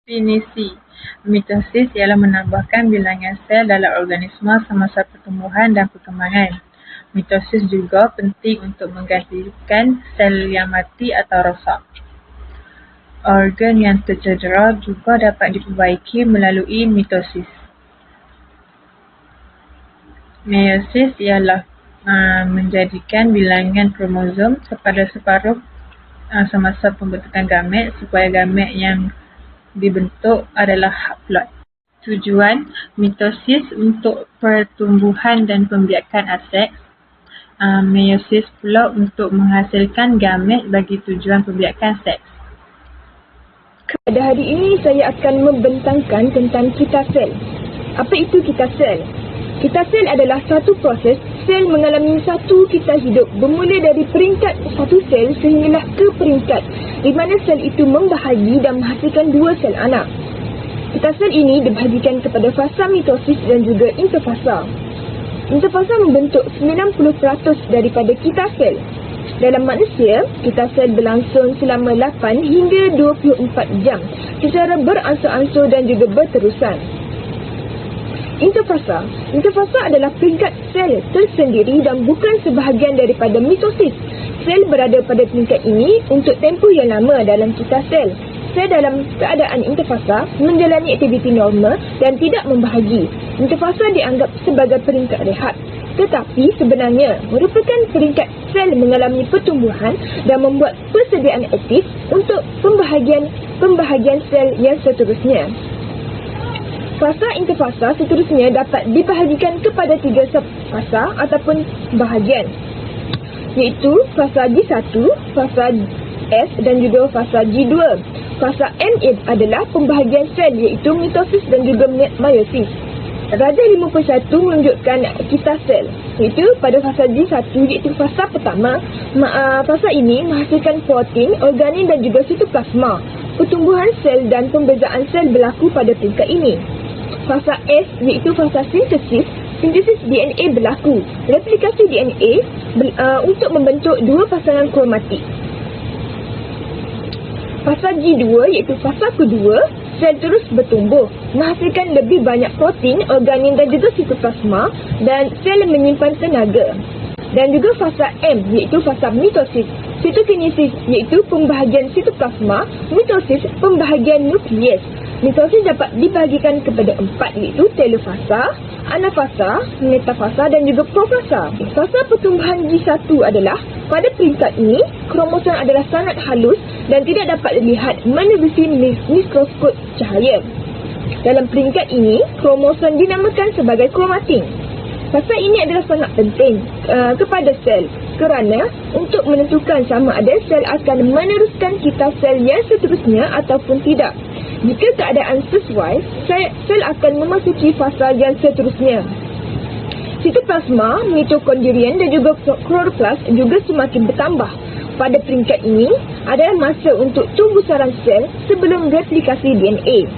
Definisi mitosis ialah menambahkan bilangan sel dalam organisma semasa pertumbuhan dan perkembangan. Mitosis juga penting untuk menggantikan sel yang mati atau rosak. Organ yang tercedera juga dapat diperbaiki melalui mitosis. Meiosis ialah menjadikan bilangan kromosom kepada separuh semasa pembentukan gamet supaya gamet yang dibentuk adalah haploid. Tujuan mitosis untuk pertumbuhan dan pembiakan aseks. Meiosis pula untuk menghasilkan gamet bagi tujuan pembiakan seks. Pada hari ini saya akan membentangkan tentang kita sel. Apa itu kita sel? Kita sel adalah satu proses sel mengalami satu kita hidup bermula dari peringkat satu sel sehinggalah ke peringkat di mana sel itu membahagi dan menghasilkan dua sel anak. Kita sel ini dibahagikan kepada fasa mitosis dan juga interfasa. Interfasa membentuk 90% daripada kita sel. Dalam manusia, kita sel berlangsung selama 8 hingga 24 jam secara beransur-ansur dan juga berterusan. Interfasa. Interfasa adalah peringkat sel tersendiri dan bukan sebahagian daripada mitosis. Sel berada pada peringkat ini untuk tempoh yang lama dalam kita sel. Sel dalam keadaan interfasa menjalani aktiviti normal dan tidak membahagi. Interfasa dianggap sebagai peringkat rehat, tetapi sebenarnya merupakan peringkat sel mengalami pertumbuhan dan membuat persediaan aktif untuk pembahagian sel yang seterusnya. Fasa interfasa seterusnya dapat dibahagikan kepada 3 subfasa ataupun bahagian, iaitu fasa G1, fasa S dan juga fasa G2. Fasa M adalah pembahagian sel iaitu mitosis dan juga meiosis. Rajah 51 menunjukkan kita sel, iaitu pada fasa G1 iaitu fasa pertama. Fasa ini menghasilkan protein, organin dan juga sitoplasma. Pertumbuhan sel dan pembezaan sel berlaku pada peringkat ini. Fasa S iaitu fasa sintesis. Sintesis DNA berlaku. Replikasi DNA untuk membentuk dua pasangan kromatik. Fasa G2 iaitu fasa kedua, sel terus bertumbuh, menghasilkan lebih banyak protein, organin dan juga sitoplasma dan sel menyimpan tenaga. Dan juga fasa M iaitu fasa mitosis. Sitokinesis iaitu pembahagian sitoplasma, mitosis pembahagian nukleus. Mitosis dapat dibahagikan kepada 4 iaitu telofasa, anafasa, metafasa dan juga profasa. Fasa pertumbuhan G1 adalah pada peringkat ini kromosom adalah sangat halus dan tidak dapat dilihat menerusi mikroskop cahaya. Dalam peringkat ini kromosom dinamakan sebagai kromatin. Fasa ini adalah sangat penting kepada sel kerana untuk menentukan sama ada sel akan meneruskan kita sel yang seterusnya ataupun tidak. Jika keadaan sesuai, sel akan memasuki fasa yang seterusnya. Sitoplasma, mitokondrian dan juga kloroplas juga semakin bertambah. Pada peringkat ini adalah masa untuk tumbuh sarang sel sebelum replikasi DNA.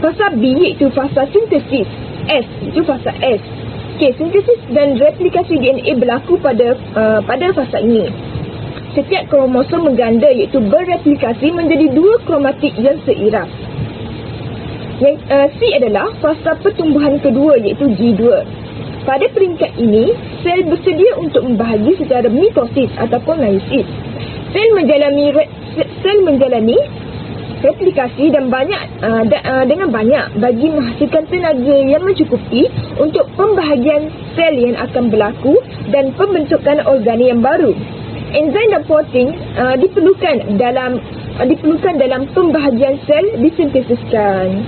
Fasa B iaitu fasa sintesis. S iaitu fasa S. Sintesis dan replikasi DNA berlaku pada fasa ini. Setiap kromosom mengganda iaitu bereplikasi menjadi dua kromatik yang seiras. Yang C adalah fasa pertumbuhan kedua iaitu G2. Pada peringkat ini, sel bersedia untuk membahagi secara mitosis ataupun meiosis. Sel menjalani replikasi dan dengan banyak bagi menghasilkan tenaga yang mencukupi untuk pembahagian sel yang akan berlaku dan pembentukan organi yang baru. Enzim dan protein diperlukan dalam pembahagian sel disintesiskan.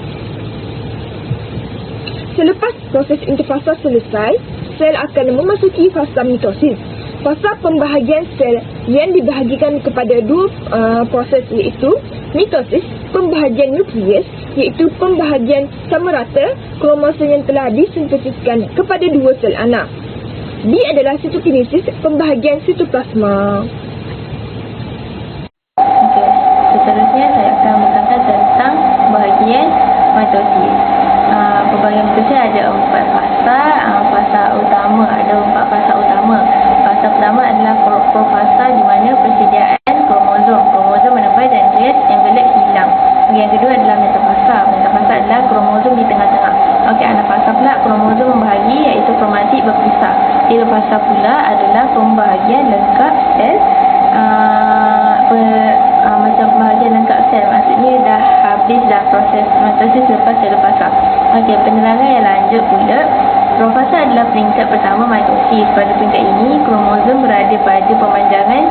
Selepas proses interfasa selesai, sel akan memasuki fasa mitosis. Fasa pembahagian sel yang dibahagikan kepada dua proses iaitu mitosis, pembahagian nukleus iaitu pembahagian sama rata kromosom yang telah disintesiskan kepada dua sel anak. B adalah sitokinesis, pembahagian sitoplasma. Seterusnya saya akan membentangkan tentang pembahagian mitosis. Pembahagian mitosis ada 4 fasa. Fasa utama ada 4 fasa utama. Fasa pertama adalah profasa di mana persediaan kromosom menebai dan jet envelope hilang. Yang kedua adalah metafasa. Telofasa pula adalah pembahagian lengkap sel. Macam pembahagian lengkap sel, maksudnya dah habis dah proses mitosis lepas telofasa. Okey, penerangan yang lanjut pula. Profasa adalah peringkat pertama mitosis. Pada peringkat ini, kromosom berada pada pemanjangan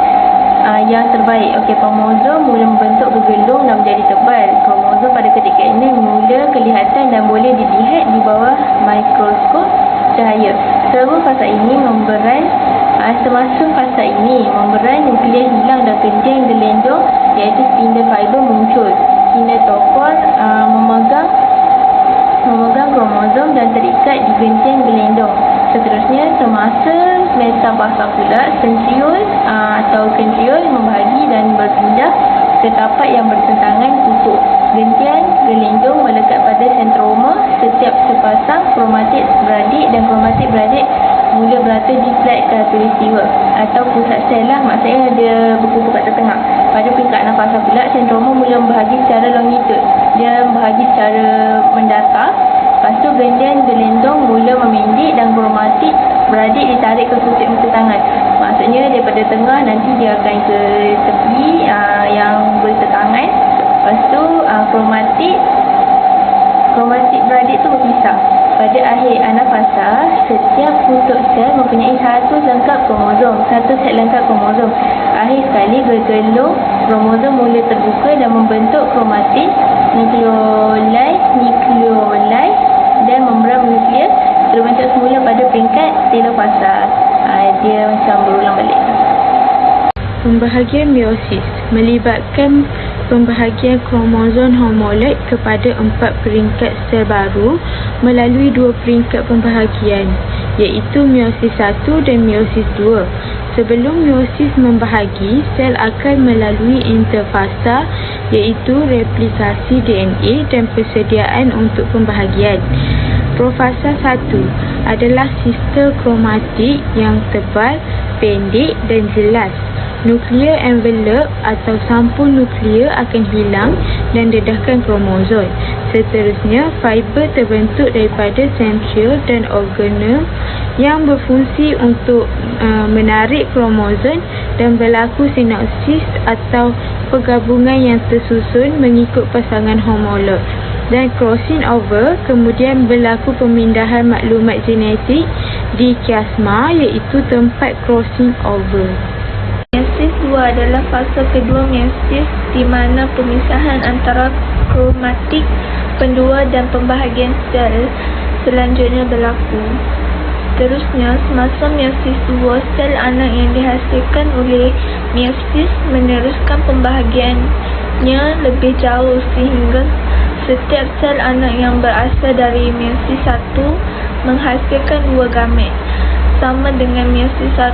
yang terbaik. Okey, kromosom mula membentuk bergelung dan menjadi tebal. Kromosom pada ketika ini mula kelihatan dan boleh dilihat di bawah mikroskop cahaya. Semasa ini memberan nukleus hilang dan kencing gelendong iaitu spindle fiber muncul. Kinetofon memegang kromosom dan terikat di genting gelendong. Seterusnya, semasa metafasa pula, sentriol atau kentriol membahagi dan berpindah ke tapak yang bertentangan kutub. Gentian gelendong melekat pada sentroma. Setiap sepasang kromatik beradik dan kromatik beradik mula berada di flat katulistiwa atau pusat sel lah, maksudnya ada berkumpul kat tengah. Pada peringkat anafasa pula, sentroma mula membahagi secara longitud. Dia membahagi secara mendatar. Lepas tu gentian gelendong mula memendek dan kromatik beradik ditarik ke kutub bertentangan. Maksudnya daripada tengah nanti dia akan ke tepi yang bertentangan. Lepas tu kromatik beradik tu berpisah. Pada akhir anafasa, setiap kutub sel mempunyai satu set lengkap kromosom. Akhir sekali, bergelung kromosom mula terbuka dan membentuk kromatik, nukleoli dan membran nukleus terbentuk semula pada peringkat telofasa. Dia macam berulang balik. Pembahagian meiosis melibatkan pembahagian kromosom homolog kepada 4 peringkat sel baru melalui 2 peringkat pembahagian, iaitu meiosis 1 dan meiosis 2. Sebelum meiosis membahagi, sel akan melalui interfasa, iaitu replikasi DNA dan persediaan untuk pembahagian. Profasa 1 adalah sistem kromatik yang tebal, pendek dan jelas. Nuklear envelope atau sampul nuklear akan hilang dan dedahkan kromosom. Seterusnya, fiber terbentuk daripada sentriol dan organel yang berfungsi untuk menarik kromosom dan berlaku sinopsis atau pergabungan yang tersusun mengikut pasangan homolog. Dan crossing over, kemudian berlaku pemindahan maklumat genetik di kiasma, iaitu tempat crossing over. Meiosis 2 adalah fasa kedua meiosis di mana pemisahan antara kromatik pendua dan pembahagian sel selanjutnya berlaku. Seterusnya, semasa meiosis 2, sel anak yang dihasilkan oleh meiosis meneruskan pembahagiannya lebih jauh sehingga setiap sel anak yang berasal dari meiosis 1 menghasilkan 2 gamet. Sama dengan meiosis 1,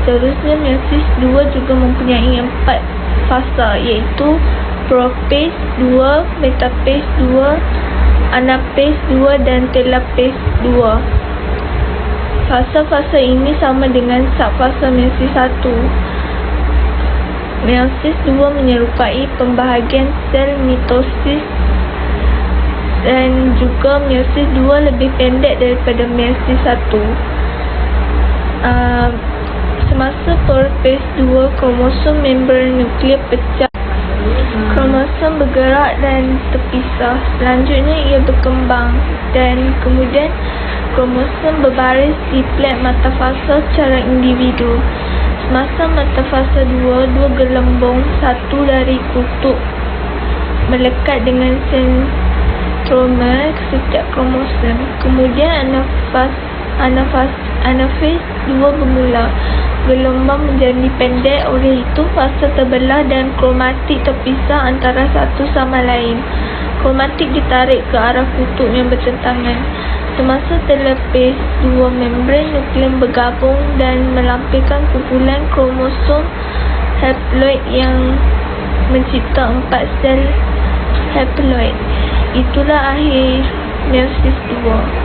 seterusnya meiosis 2 juga mempunyai 4 fasa, iaitu prophase 2, metaphase 2, anaphase 2 dan telophase 2. Fasa-fasa ini sama dengan subfasa meiosis 1. Meiosis 2 menyerupai pembahagian sel mitosis dan juga meiosis 2 lebih pendek daripada meiosis 1. Semasa prophase 2, kromosom membran nukleus pecah. Kromosom bergerak dan terpisah. Selanjutnya ia berkembang dan kemudian kromosom berbaris di plat metafasa secara individu. Semasa metafasa 2, 2 gelembung satu dari kutub melekat dengan sentroma setiap kromosom. Kemudian anaphase 2 bermula. Gelombang menjadi pendek, oleh itu fasa terbelah dan kromatik terpisah antara satu sama lain. Kromatik ditarik ke arah kutub yang bertentangan. Semasa telophase 2, membran nukleus bergabung dan melampirkan kumpulan kromosom haploid yang mencipta 4 sel haploid. Itulah akhir meiosis 2.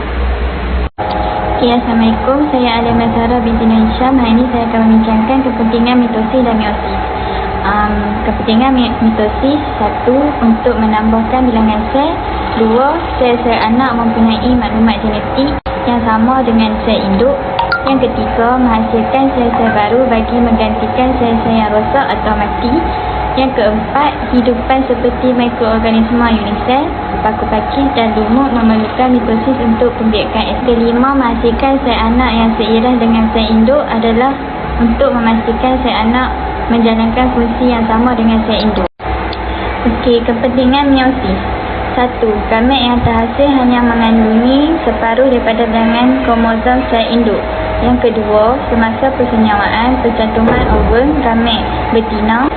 Okay, Assalamualaikum. Saya Alimah Zahra binti Hisham. Hari ini saya akan membincangkan kepentingan mitosis dan meiosis. Kepentingan mitosis: 1. Untuk menambahkan bilangan sel. 2. Sel-sel anak mempunyai maklumat genetik. yang sama dengan sel induk. Yang ketiga, menghasilkan sel-sel baru bagi menggantikan sel-sel yang rosak atau mati. Yang keempat, hidupan seperti mikroorganisma unisel, paku pakis dan lumut memerlukan mitosis untuk pembiakan. Kelima, menghasilkan sel anak yang seiras dengan sel induk adalah untuk memastikan sel anak menjalankan fungsi yang sama dengan sel induk. Okey, kepentingan meiosis. 1. Gamet yang terhasil hanya mengandungi separuh daripada bilangan kromosom sel induk. Yang kedua, semasa persenyawaan, percantuman ovum gamet betina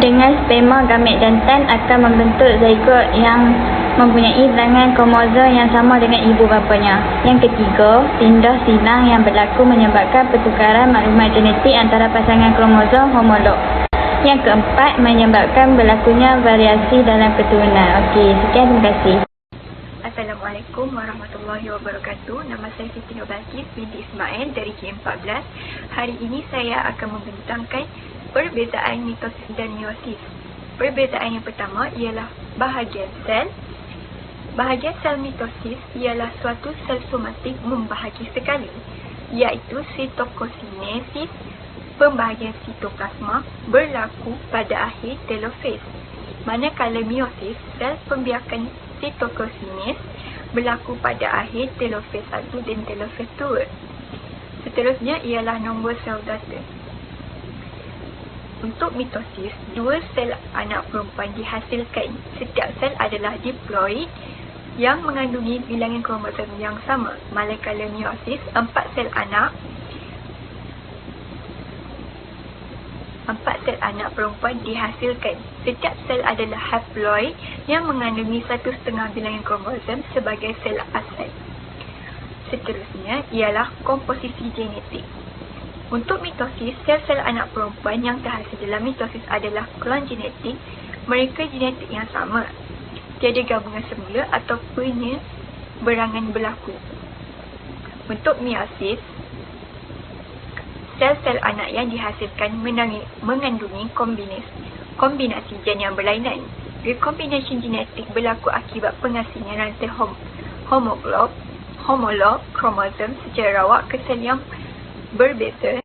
dengan sperma gamet jantan akan membentuk zygote yang mempunyai bilangan kromosom yang sama dengan ibu bapanya. Yang ketiga, tindah silang yang berlaku menyebabkan pertukaran maklumat genetik antara pasangan kromosom homolog. Yang keempat, menyebabkan berlakunya variasi dalam keturunan. Okey, sekian, terima kasih. Assalamualaikum warahmatullahi wabarakatuh. Nama saya Siti Nurbalqis binti Ismail dari K14. Hari ini saya akan membentangkan perbezaan mitosis dan meiosis. Perbezaan yang pertama ialah bahagian sel. Bahagian sel mitosis ialah suatu sel somatik membahagi sekali, iaitu sitokinesis. Pembahagian sitoplasma berlaku pada akhir telofase. Manakala meiosis, sel pembiakan sitokinesis berlaku pada akhir telofase 1 dan telofase 2. Seterusnya ialah nombor sel data. Untuk mitosis, 2 sel anak perempuan dihasilkan. Setiap sel adalah diploid yang mengandungi bilangan kromosom yang sama. Manakala meiosis, 4 sel anak perempuan dihasilkan. Setiap sel adalah haploid yang mengandungi 1/2 bilangan kromosom sebagai sel asal. Seterusnya ialah komposisi genetik. Untuk mitosis, sel-sel anak perempuan yang terhasil dalam mitosis adalah klon genetik. Mereka genetik yang sama. Tiada gabungan semula atau penyeberangan berlaku. Untuk meiosis, sel-sel anak yang dihasilkan mengandungi kombinasi gen yang berlainan. Rekombinasi genetik berlaku akibat pengasihan rantai homolog kromosom secara rawak ke sel yang berbeza